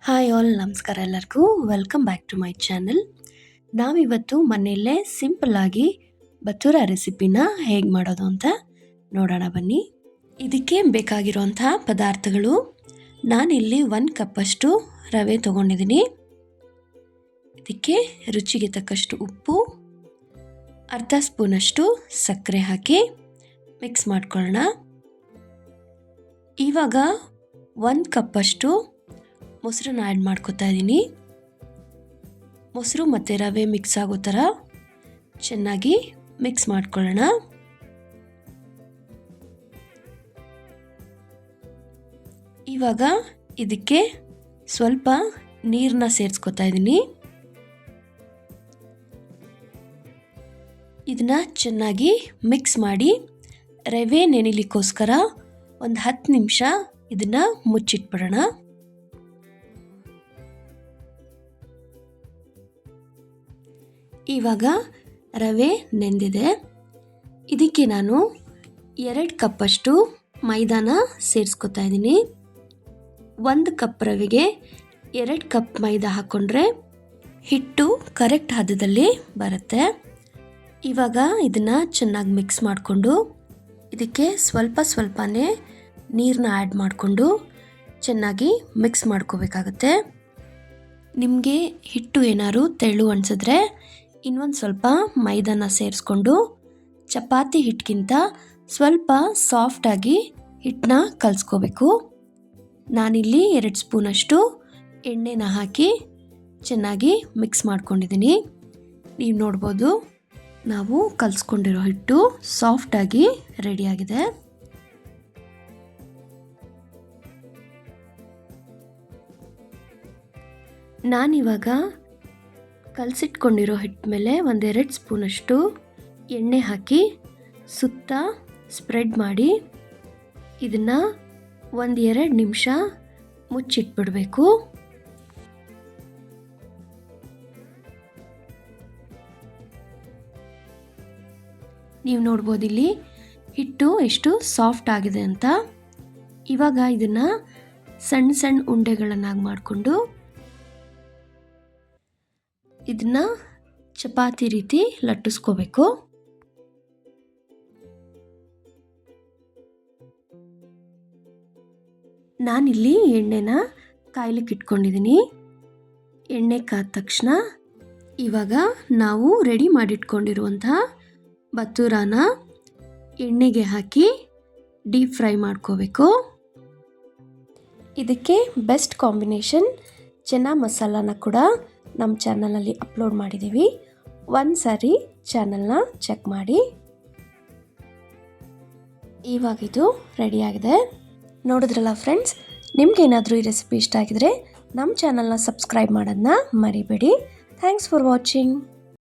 Hi all, ನಮಸ್ಕಾರ ಎಲ್ಲರಿಗೂ. Welcome back to my channel. ನಾವಿವತ್ತು ಮನೆಯಲ್ಲೇ ಸಿಂಪಲ್ಲಾಗಿ ಬತ್ತೂರ ರೆಸಿಪಿನ ಹೇಗೆ ಮಾಡೋದು ಅಂತ ನೋಡೋಣ ಬನ್ನಿ. ಇದಕ್ಕೆ ಬೇಕಾಗಿರುವಂಥ ಪದಾರ್ಥಗಳು, ನಾನಿಲ್ಲಿ 1 ಕಪ್ಪಷ್ಟು ರವೆ ತೊಗೊಂಡಿದ್ದೀನಿ. ಇದಕ್ಕೆ ರುಚಿಗೆ ತಕ್ಕಷ್ಟು ಉಪ್ಪು, ಅರ್ಧ ಸ್ಪೂನಷ್ಟು ಸಕ್ಕರೆ ಹಾಕಿ ಮಿಕ್ಸ್ ಮಾಡ್ಕೊಳ್ಳೋಣ. ಇವಾಗ 1 ಕಪ್ಪಷ್ಟು ಮೊಸರನ್ನ ಆ್ಯಡ್ ಮಾಡ್ಕೊತಾ ಇದ್ದೀನಿ. ಮೊಸರು ಮತ್ತು ರವೆ ಮಿಕ್ಸ್ ಆಗೋ ಥರ ಚೆನ್ನಾಗಿ ಮಿಕ್ಸ್ ಮಾಡ್ಕೊಳ್ಳೋಣ. ಇವಾಗ ಇದಕ್ಕೆ ಸ್ವಲ್ಪ ನೀರನ್ನ ಸೇರಿಸ್ಕೊತಾ ಇದ್ದೀನಿ. ಇದನ್ನ ಚೆನ್ನಾಗಿ ಮಿಕ್ಸ್ ಮಾಡಿ ರವೆ ನೆನೆಲಿಕ್ಕೋಸ್ಕರ ಒಂದು 10 ನಿಮಿಷ ಇದನ್ನ ಮುಚ್ಚಿಟ್ಬಿಡೋಣ. ಇವಾಗ ರವೆ ನೆಂದಿದೆ. ಇದಕ್ಕೆ ನಾನು 2 ಕಪ್ಪಷ್ಟು ಮೈದಾನ ಸೇರಿಸ್ಕೊತಾ ಇದ್ದೀನಿ. 1 ಕಪ್ ರವೆಗೆ 2 ಕಪ್ ಮೈದಾ ಹಾಕ್ಕೊಂಡ್ರೆ ಹಿಟ್ಟು ಕರೆಕ್ಟ್ ಹದದಲ್ಲಿ ಬರುತ್ತೆ. ಇವಾಗ ಇದನ್ನು ಚೆನ್ನಾಗಿ ಮಿಕ್ಸ್ ಮಾಡಿಕೊಂಡು ಇದಕ್ಕೆ ಸ್ವಲ್ಪನೇ ನೀರನ್ನ ಆ್ಯಡ್ ಮಾಡಿಕೊಂಡು ಚೆನ್ನಾಗಿ ಮಿಕ್ಸ್ ಮಾಡ್ಕೋಬೇಕಾಗತ್ತೆ. ನಿಮಗೆ ಹಿಟ್ಟು ಏನಾದ್ರು ತೆಳು ಅನಿಸಿದ್ರೆ ಇನ್ನೊಂದು ಸ್ವಲ್ಪ ಮೈದಾನ ಸೇರಿಸ್ಕೊಂಡು ಚಪಾತಿ ಹಿಟ್ಟಿಗಿಂತ ಸ್ವಲ್ಪ ಸಾಫ್ಟಾಗಿ ಹಿಟ್ಟನ್ನ ಕಲಿಸ್ಕೋಬೇಕು. ನಾನಿಲ್ಲಿ 2 ಸ್ಪೂನಷ್ಟು ಎಣ್ಣೆನ ಹಾಕಿ ಚೆನ್ನಾಗಿ ಮಿಕ್ಸ್ ಮಾಡ್ಕೊಂಡಿದ್ದೀನಿ. ನೀವು ನೋಡ್ಬೋದು, ನಾವು ಕಲಿಸ್ಕೊಂಡಿರೋ ಹಿಟ್ಟು ಸಾಫ್ಟಾಗಿ ರೆಡಿಯಾಗಿದೆ. ನಾನಿವಾಗ ಕಲಸಿಟ್ಕೊಂಡಿರೋ ಹಿಟ್ಟು ಮೇಲೆ 1-2 ಸ್ಪೂನಷ್ಟು ಎಣ್ಣೆ ಹಾಕಿ ಸುತ್ತ ಸ್ಪ್ರೆಡ್ ಮಾಡಿ ಇದನ್ನು 1-2 ನಿಮಿಷ ಮುಚ್ಚಿಟ್ಬಿಡಬೇಕು. ನೀವು ನೋಡ್ಬೋದು ಇಲ್ಲಿ ಹಿಟ್ಟು ಎಷ್ಟು ಸಾಫ್ಟ್ ಆಗಿದೆ ಅಂತ. ಇವಾಗ ಇದನ್ನು ಸಣ್ಣ ಸಣ್ಣ ಉಂಡೆಗಳನ್ನಾಗಿ ಮಾಡಿಕೊಂಡು ಇದನ್ನ ಚಪಾತಿ ರೀತಿ ಲಟ್ಟಿಸ್ಕೋಬೇಕು. ನಾನಿಲ್ಲಿ ಎಣ್ಣೆನ ಕಾಯ್ಲಿಕ್ಕೆ ಇಟ್ಕೊಂಡಿದ್ದೀನಿ. ಎಣ್ಣೆ ಕಾದ ತಕ್ಷಣ ಇವಾಗ ನಾವು ರೆಡಿ ಮಾಡಿಟ್ಕೊಂಡಿರುವಂತಹ ಬತ್ತೂರಾನ ಎಣ್ಣೆಗೆ ಹಾಕಿ ಡೀಪ್ ಫ್ರೈ ಮಾಡ್ಕೋಬೇಕು. ಇದಕ್ಕೆ ಬೆಸ್ಟ್ ಕಾಂಬಿನೇಷನ್ ಚೆನ್ನ ಮಸಾಲಾನ ಕೂಡ ನಮ್ಮ ಚಾನಲಲ್ಲಿ ಅಪ್ಲೋಡ್ ಮಾಡಿದ್ದೀವಿ. ಒಂದು ಸಾರಿ ಚಾನಲ್ನ ಚೆಕ್ ಮಾಡಿ. ಇವಾಗ ಇದು ರೆಡಿಯಾಗಿದೆ. ನೋಡಿದ್ರಲ್ಲ ಫ್ರೆಂಡ್ಸ್, ನಿಮ್ಗೇನಾದರೂ ಈ ರೆಸಿಪಿ ಇಷ್ಟ ಆಗಿದ್ರೆ ನಮ್ಮ ಚಾನಲ್ನ ಸಬ್ಸ್ಕ್ರೈಬ್ ಮಾಡೋದನ್ನ ಮರಿಬೇಡಿ. Thanks for watching.